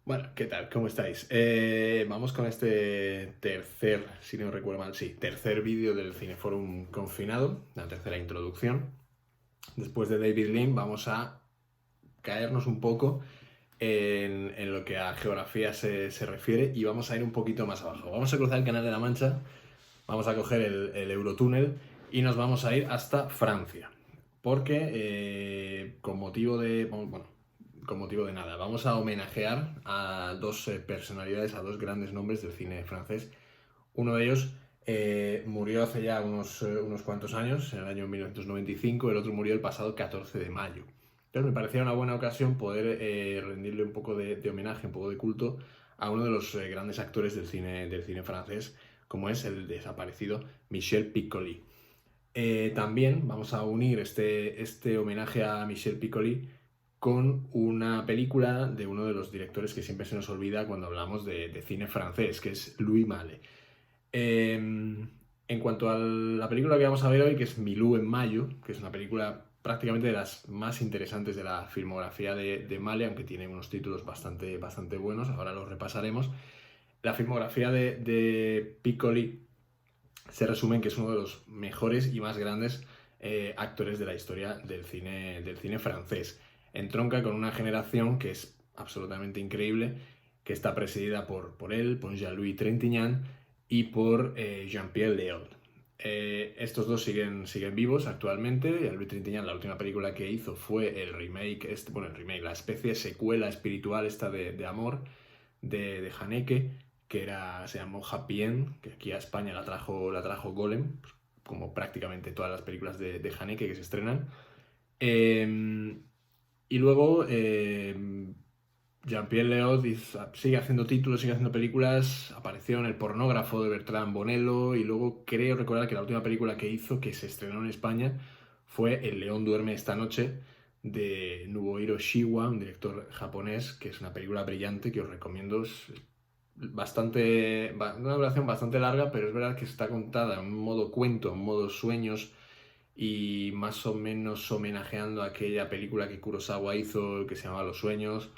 Bueno, ¿qué tal? ¿Cómo estáis? Vamos con este tercer, si no recuerdo mal, sí, tercer vídeo del Cineforum confinado, la tercera introducción. Después de David Lean vamos a caernos un poco en lo que a geografía se refiere y vamos a ir un poquito más abajo. Vamos a cruzar el Canal de la Mancha, vamos a coger el Eurotúnel y nos vamos a ir hasta Francia. Porque con motivo de, bueno, con motivo de nada, vamos a homenajear a dos personalidades, a dos grandes nombres del cine francés. Uno de ellos murió hace ya unos cuantos años, en el año 1995, el otro murió el pasado 14 de mayo. Entonces me parecía una buena ocasión poder rendirle un poco de homenaje, un poco de culto a uno de los grandes actores del cine francés, como es el desaparecido Michel Piccoli. También vamos a unir este homenaje a Michel Piccoli con una película de uno de los directores que siempre se nos olvida cuando hablamos de cine francés, que es Louis Malle. En cuanto a la película que vamos a ver hoy, que es Milú en mayo, que es una película prácticamente de las más interesantes de la filmografía de Malle, aunque tiene unos títulos bastante buenos, ahora los repasaremos. La filmografía de Piccoli se resume en que es uno de los mejores y más grandes actores de la historia del cine francés. Entronca con una generación que es absolutamente increíble, que está presidida por él, por Jean-Louis Trintignant y por Jean-Pierre Léaud. Estos dos siguen vivos actualmente. Jean-Louis Trintignant, la última película que hizo fue el remake, la especie de secuela espiritual esta de Amor, de Haneke, se llamó Happy End, que aquí a España la trajo Golem, pues, como prácticamente todas las películas de Haneke que se estrenan. Eh, y luego Jean-Pierre Léaud sigue haciendo títulos, sigue haciendo películas. Apareció en El pornógrafo de Bertrand Bonello y luego creo recordar que la última película que hizo, que se estrenó en España, fue El león duerme esta noche, de Nobuhiro Shiwa, un director japonés, que es una película brillante que os recomiendo. Es una duración bastante larga, pero es verdad que está contada en modo cuento, en modo sueños y más o menos homenajeando a aquella película que Kurosawa hizo que se llamaba Los sueños,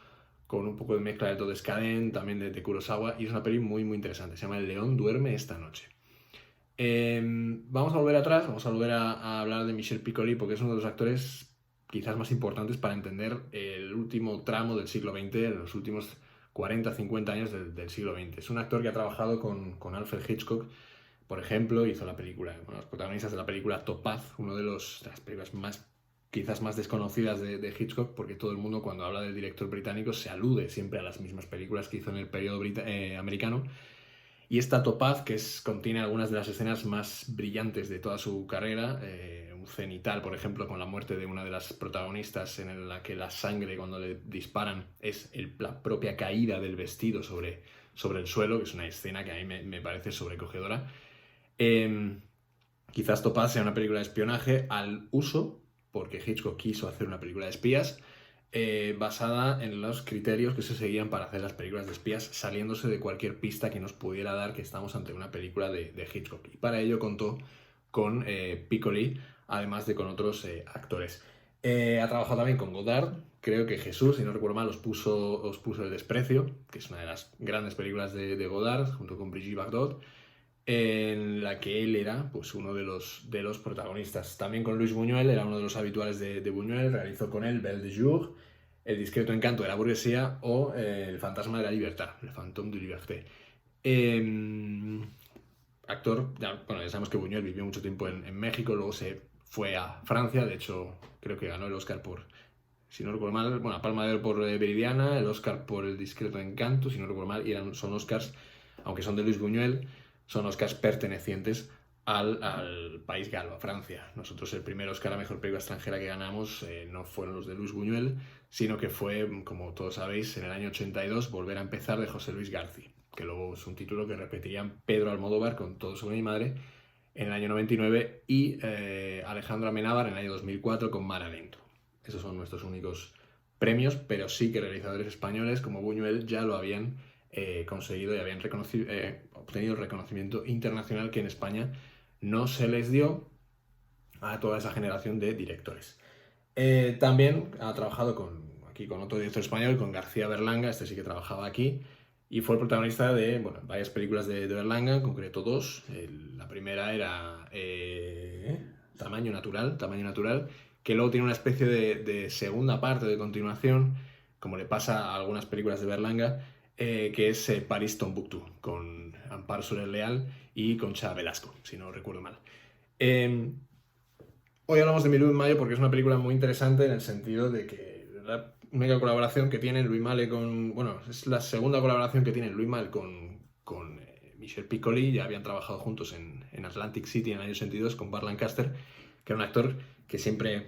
con un poco de mezcla de todo Todeskaden, también de Kurosawa, y es una peli muy interesante, se llama El león duerme esta noche. Vamos a volver atrás, vamos a volver a hablar de Michel Piccoli porque es uno de los actores quizás más importantes para entender el último tramo del siglo XX, los últimos 40-50 años del siglo XX. Es un actor que ha trabajado con Alfred Hitchcock, por ejemplo, hizo la película, los protagonistas de la película Topaz, una de las películas quizás más desconocidas de Hitchcock, porque todo el mundo cuando habla del director británico se alude siempre a las mismas películas que hizo en el periodo americano. Y esta Topaz, contiene algunas de las escenas más brillantes de toda su carrera, un cenital, por ejemplo, con la muerte de una de las protagonistas, en la que la sangre, cuando le disparan, es la propia caída del vestido sobre el suelo, que es una escena que a mí me parece sobrecogedora. Eh, Quizás Topaz sea una película de espionaje al uso, porque Hitchcock quiso hacer una película de espías, basada en los criterios que se seguían para hacer las películas de espías, saliéndose de cualquier pista que nos pudiera dar que estamos ante una película de Hitchcock. Y para ello contó con Piccoli, además de con otros actores. Ha trabajado también con Godard. Creo que Jesús, si no recuerdo mal, os puso El desprecio, que es una de las grandes películas de Godard, junto con Brigitte Bardot, en la que él era pues, uno de los protagonistas. También con Luis Buñuel, era uno de los habituales de Buñuel, realizó con él Belle de Jour, El discreto encanto de la burguesía o El fantasma de la libertad, Le fantôme de liberté. Eh, Actor, ya sabemos que Buñuel vivió mucho tiempo en México, luego se fue a Francia, de hecho creo que ganó el Oscar si no recuerdo mal, bueno, Palma de Oro por Viridiana, el Oscar por El discreto encanto, si no recuerdo mal, y son Oscars, aunque son de Luis Buñuel, son Oscars pertenecientes al país galo, a Francia. Nosotros el primer Oscar a Mejor Película Extranjera que ganamos no fueron los de Luis Buñuel, sino que fue, como todos sabéis, en el año 82, Volver a empezar, de José Luis García, que luego es un título que repetirían Pedro Almodóvar con Todo sobre mi madre en el año 99 y Alejandro Amenábar en el año 2004 con Mar Adentro. Esos son nuestros únicos premios, pero sí que realizadores españoles como Buñuel ya lo habían conseguido y habían obtenido el reconocimiento internacional que en España no se les dio a toda esa generación de directores. También ha trabajado aquí con otro director español, con García Berlanga, este sí que trabajaba aquí, y fue el protagonista de varias películas de Berlanga, en concreto dos. La primera era Tamaño Natural, que luego tiene una especie de segunda parte, de continuación, como le pasa a algunas películas de Berlanga, que es París Tombuctú, con Amparo Soler Leal y Concha Velasco, si no recuerdo mal. Hoy hablamos de Mi Luz en Mayo porque es una película muy interesante en el sentido de que la única colaboración que tiene Louis Malle con... Bueno, es la segunda colaboración que tiene Louis Malle con Michel Piccoli. Ya habían trabajado juntos en Atlantic City en el año 62 con Burt Lancaster, que era un actor que siempre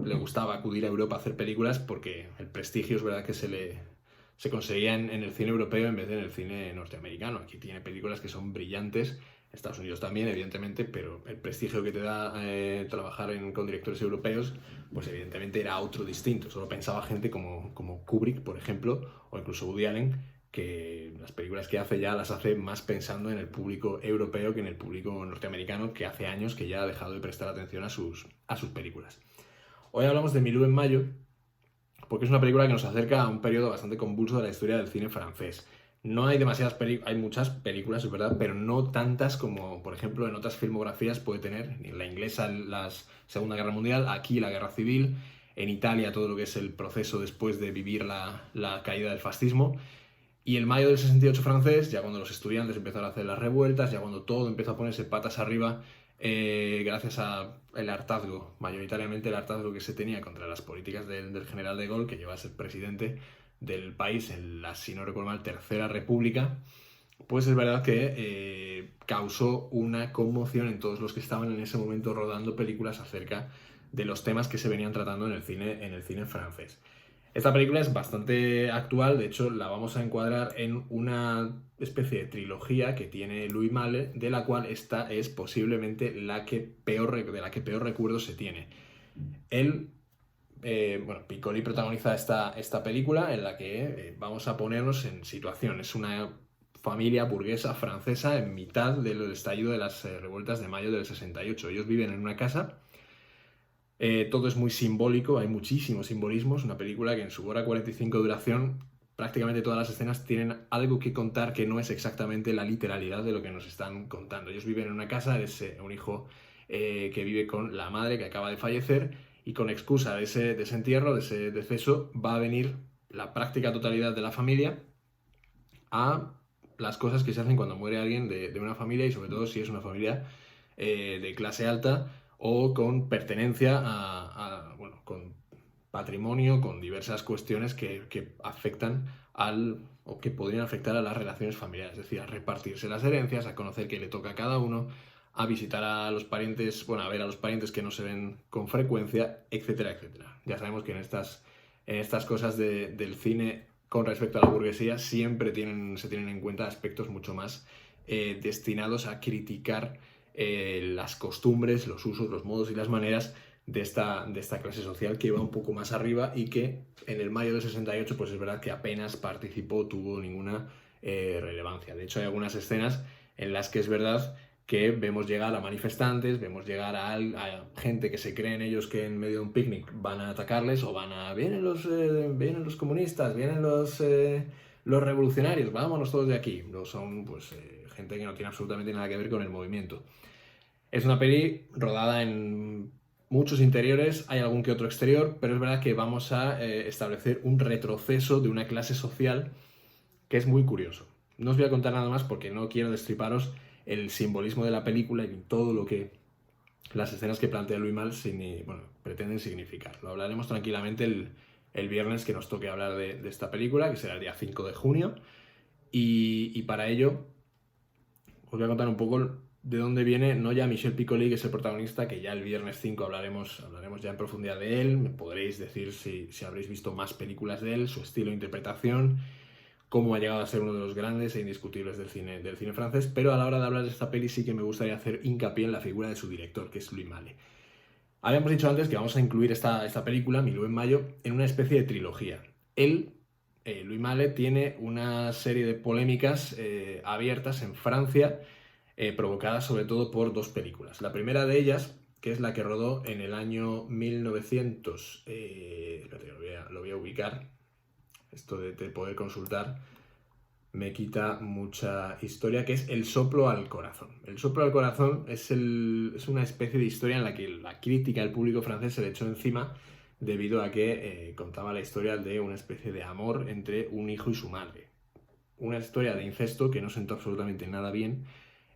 le gustaba acudir a Europa a hacer películas porque el prestigio es verdad que se conseguía en el cine europeo en vez de en el cine norteamericano. Aquí tiene películas que son brillantes, Estados Unidos también, evidentemente, pero el prestigio que te da trabajar con directores europeos, pues evidentemente era otro distinto. Solo pensaba gente como Kubrick, por ejemplo, o incluso Woody Allen, que las películas que hace ya las hace más pensando en el público europeo que en el público norteamericano, que hace años que ya ha dejado de prestar atención a sus películas. Hoy hablamos de Milou en Mayo, porque es una película que nos acerca a un periodo bastante convulso de la historia del cine francés. No hay demasiadas películas, hay muchas películas, es verdad, pero no tantas como, por ejemplo, en otras filmografías puede tener. En la inglesa, la Segunda Guerra Mundial, aquí la Guerra Civil, en Italia todo lo que es el proceso después de vivir la caída del fascismo. Y el mayo del 68 francés, ya cuando los estudiantes empezaron a hacer las revueltas, ya cuando todo empezó a ponerse patas arriba, gracias al hartazgo, mayoritariamente el hartazgo que se tenía contra las políticas del general de Gaulle, que lleva a ser presidente del país en la, si no recuerdo mal, Tercera República, pues es verdad que causó una conmoción en todos los que estaban en ese momento rodando películas acerca de los temas que se venían tratando en el cine francés. Esta película es bastante actual, de hecho la vamos a encuadrar en una especie de trilogía que tiene Louis Malle, de la cual esta es posiblemente de la que peor recuerdo se tiene. Él, Piccoli protagoniza esta película en la que vamos a ponernos en situación. Es una familia burguesa francesa en mitad del estallido de las revueltas de mayo del 68. Ellos viven en una casa. Todo es muy simbólico, hay muchísimos simbolismos. Una película que en su hora 45 de duración, prácticamente todas las escenas tienen algo que contar que no es exactamente la literalidad de lo que nos están contando. Ellos viven en una casa, es un hijo que vive con la madre que acaba de fallecer, y con excusa de ese entierro, de ese deceso, va a venir la práctica totalidad de la familia a las cosas que se hacen cuando muere alguien de una familia, y sobre todo si es una familia de clase alta o con pertenencia con patrimonio, con diversas cuestiones que afectan o que podrían afectar a las relaciones familiares, es decir, a repartirse las herencias, a conocer qué le toca a cada uno, a visitar a los parientes, a ver a los parientes que no se ven con frecuencia, etcétera, etcétera. Ya sabemos que en estas cosas del cine con respecto a la burguesía siempre se tienen en cuenta aspectos mucho más destinados a criticar las costumbres, los usos, los modos y las maneras de esta clase social que va un poco más arriba, y que en el mayo del 68 pues es verdad que apenas tuvo ninguna relevancia. De hecho hay algunas escenas en las que es verdad que vemos llegar a manifestantes, vemos llegar a gente que se creen ellos que en medio de un picnic van a atacarles, o vienen los comunistas, vienen los revolucionarios, vámonos todos de aquí. No son gente que no tiene absolutamente nada que ver con el movimiento. Es una peli rodada en muchos interiores, hay algún que otro exterior, pero es verdad que vamos a establecer un retroceso de una clase social que es muy curioso. No os voy a contar nada más porque no quiero destriparos el simbolismo de la película y todo lo que las escenas que plantea Louis Malle pretenden significar. Lo hablaremos tranquilamente el viernes que nos toque hablar de esta película, que será el día 5 de junio. Y para ello os voy a contar un poco de dónde viene, no ya Michel Piccoli, que es el protagonista, que ya el viernes 5 hablaremos ya en profundidad de él. Me podréis decir si habréis visto más películas de él, su estilo de interpretación, cómo ha llegado a ser uno de los grandes e indiscutibles del cine francés, pero a la hora de hablar de esta peli sí que me gustaría hacer hincapié en la figura de su director, que es Louis Malle. Habíamos dicho antes que vamos a incluir esta película, Milou en Mayo, en una especie de trilogía. Louis Malle, tiene una serie de polémicas abiertas en Francia, provocadas sobre todo por dos películas. La primera de ellas, que es la que rodó en el año 1900... espérate, lo voy a ubicar. esto de poder consultar me quita mucha historia, que es El soplo al corazón. El soplo al corazón es una especie de historia en la que la crítica, el público francés se le echó encima debido a que contaba la historia de una especie de amor entre un hijo y su madre. Una historia de incesto que no sentó absolutamente nada bien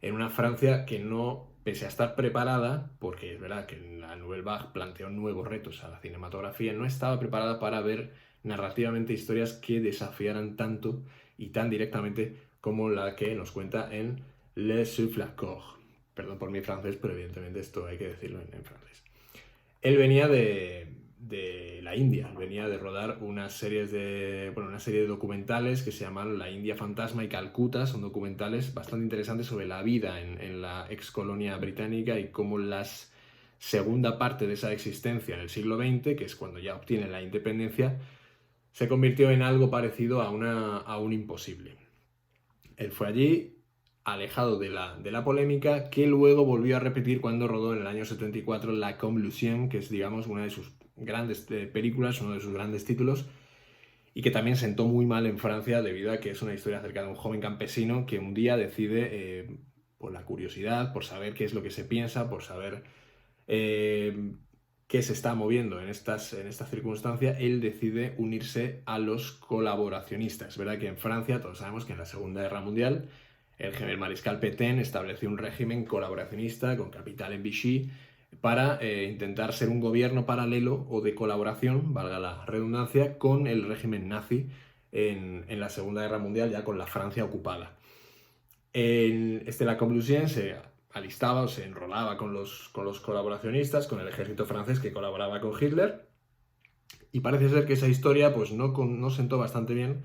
en una Francia que no, pese a estar preparada, porque es verdad que la Nouvelle Vague planteó nuevos retos a la cinematografía, no estaba preparada para ver narrativamente historias que desafiaran tanto y tan directamente como la que nos cuenta en Le Souffleur. Perdón por mi francés, pero evidentemente esto hay que decirlo en francés. Él venía de la India, venía de rodar una serie de documentales que se llaman La India Fantasma y Calcuta. Son documentales bastante interesantes sobre la vida en la ex colonia británica y cómo la segunda parte de esa existencia en el siglo XX, que es cuando ya obtiene la independencia, se convirtió en algo parecido a un imposible. Él fue allí, alejado de la polémica, que luego volvió a repetir cuando rodó en el año 74 La Conclusion, que es, digamos, una de sus grandes películas, uno de sus grandes títulos, y que también sentó muy mal en Francia debido a que es una historia acerca de un joven campesino que un día decide, por la curiosidad, por saber qué es lo que se piensa, por saber qué se está moviendo en esta circunstancia, él decide unirse a los colaboracionistas. Es verdad que en Francia, todos sabemos que en la Segunda Guerra Mundial, el mariscal Pétain estableció un régimen colaboracionista con capital en Vichy para intentar ser un gobierno paralelo o de colaboración, valga la redundancia, con el régimen nazi en la Segunda Guerra Mundial, ya con la Francia ocupada. La Conclusion se alistaba o se enrolaba con los colaboracionistas, con el ejército francés que colaboraba con Hitler, y parece ser que esa historia pues no sentó bastante bien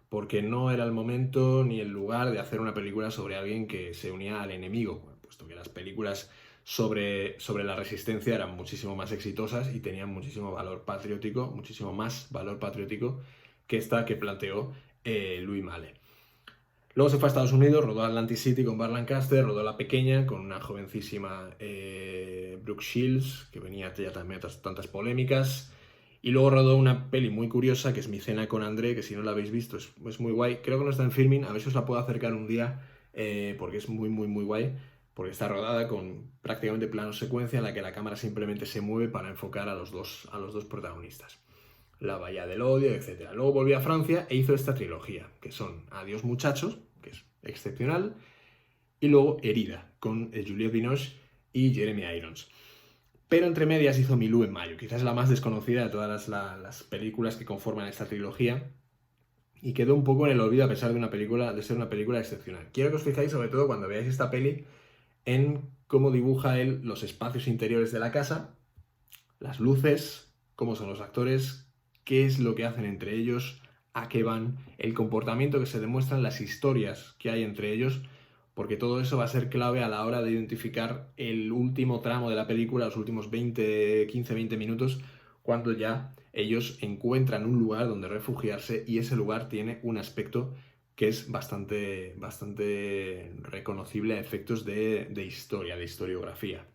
porque no era el momento ni el lugar de hacer una película sobre alguien que se unía al enemigo, puesto que las películas sobre la resistencia eran muchísimo más exitosas y tenían muchísimo valor patriótico, muchísimo más valor patriótico que esta que planteó Louis Malle. Luego se fue a Estados Unidos, rodó Atlantic City con Burt Lancaster, rodó La Pequeña con una jovencísima Brooke Shields, que venía ya también a tantas polémicas. Y luego rodó una peli muy curiosa, que es Mi cena con André, que si no la habéis visto es muy guay. Creo que no está en filming, a ver si os la puedo acercar un día, porque es muy, muy, muy guay. Porque está rodada con prácticamente plano secuencia, en la que la cámara simplemente se mueve para enfocar a los dos protagonistas. La Bahía del Odio, etc. Luego volvió a Francia e hizo esta trilogía, que son Adiós muchachos, que es excepcional, y luego Herida, con Juliette Binoche y Jeremy Irons. Pero entre medias hizo Milú en mayo, quizás la más desconocida de todas las películas que conforman esta trilogía, y quedó un poco en el olvido a pesar de ser una película excepcional. Quiero que os fijáis, sobre todo cuando veáis esta peli, en cómo dibuja él los espacios interiores de la casa, las luces, cómo son los actores, qué es lo que hacen entre ellos, a qué van, el comportamiento que se demuestran, las historias que hay entre ellos, porque todo eso va a ser clave a la hora de identificar el último tramo de la película, los últimos 15-20 minutos, cuando ya ellos encuentran un lugar donde refugiarse y ese lugar tiene un aspecto que es bastante reconocible a efectos de historia, de historiografía.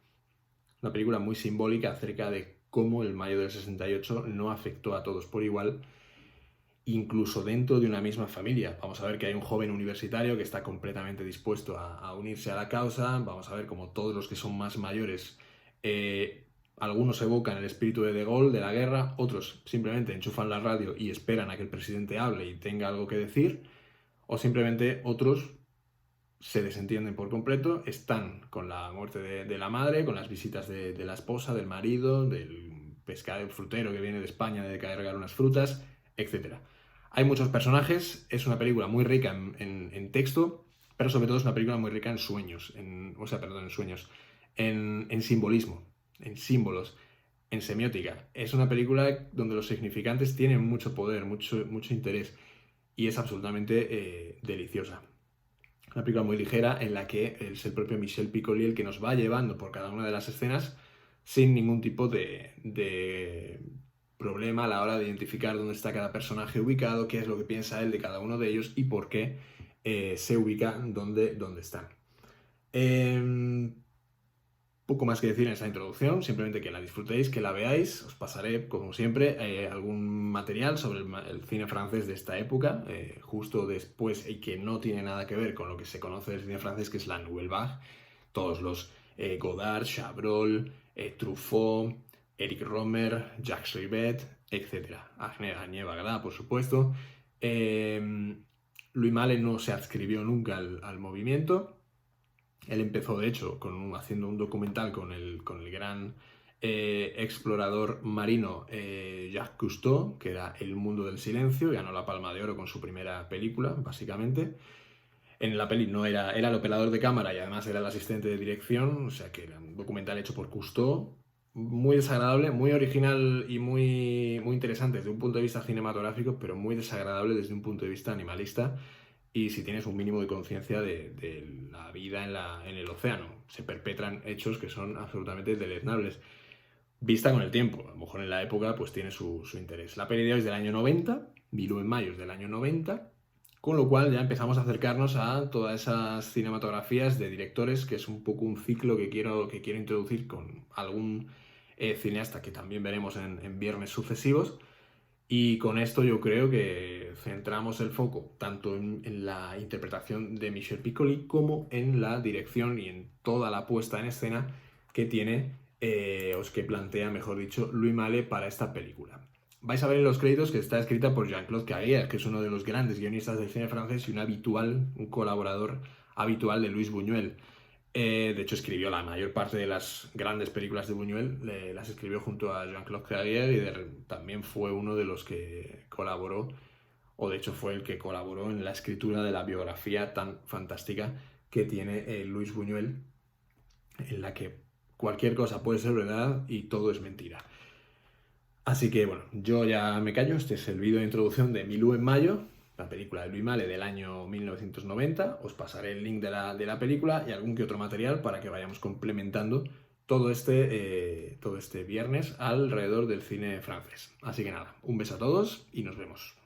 Una película muy simbólica acerca de cómo el mayo del 68 no afectó a todos por igual, incluso dentro de una misma familia. Vamos a ver que hay un joven universitario que está completamente dispuesto a unirse a la causa. Vamos a ver como todos los que son más mayores, algunos evocan el espíritu de Gaulle, de la guerra, otros simplemente enchufan la radio y esperan a que el presidente hable y tenga algo que decir, o simplemente otros se desentienden por completo, están con la muerte de la madre, con las visitas de la esposa, del marido, del pescador frutero que viene de España de cargar unas frutas, etc. Hay muchos personajes, es una película muy rica en texto, pero sobre todo es una película muy rica en sueños, en simbolismo, en símbolos, en semiótica. Es una película donde los significantes tienen mucho poder, mucho interés, y es absolutamente deliciosa. Una película muy ligera en la que es el propio Michel Piccoli el que nos va llevando por cada una de las escenas sin ningún tipo de problema a la hora de identificar dónde está cada personaje ubicado, qué es lo que piensa él de cada uno de ellos y por qué se ubica donde están. poco más que decir en esta introducción, simplemente que la disfrutéis, que la veáis. Os pasaré, como siempre, algún material sobre el cine francés de esta época, justo después, y que no tiene nada que ver con lo que se conoce del cine francés, que es la Nouvelle Vague. Todos los Godard, Chabrol, Truffaut, Eric Rohmer, Jacques Rivette, etc. Agnieszka Varda, por supuesto. Louis Malle no se adscribió nunca al movimiento. Él empezó, de hecho, haciendo un documental con el gran explorador marino Jacques Cousteau, que era El mundo del silencio, y ganó la Palma de Oro con su primera película, básicamente. En la peli no era el operador de cámara y además era el asistente de dirección, o sea que era un documental hecho por Cousteau, muy desagradable, muy original y muy interesante desde un punto de vista cinematográfico, pero muy desagradable desde un punto de vista animalista. Y si tienes un mínimo de conciencia de la vida en el océano, se perpetran hechos que son absolutamente deleznables. Vista con el tiempo, a lo mejor en la época pues tiene su interés. La peli de hoy es del año 90, Milú en mayo es del año 90, con lo cual ya empezamos a acercarnos a todas esas cinematografías de directores, que es un poco un ciclo que quiero introducir con algún cineasta que también veremos en viernes sucesivos. Y con esto yo creo que centramos el foco tanto en la interpretación de Michel Piccoli como en la dirección y en toda la puesta en escena que tiene, que plantea, mejor dicho, Louis Malle para esta película. Vais a ver en los créditos que está escrita por Jean-Claude Carrière, que es uno de los grandes guionistas del cine francés y un colaborador habitual de Luis Buñuel. De hecho, escribió la mayor parte de las grandes películas de Buñuel, las escribió junto a Jean-Claude Carrière y también fue uno de los que colaboró, o de hecho fue el que colaboró en la escritura de la biografía tan fantástica que tiene Luis Buñuel, en la que cualquier cosa puede ser verdad y todo es mentira. Así que bueno, yo ya me callo, este es el vídeo de introducción de Milú en mayo, la película de Louis Malle del año 1990. Os pasaré el link de la película y algún que otro material para que vayamos complementando todo este viernes alrededor del cine francés. Así que nada, un beso a todos y nos vemos.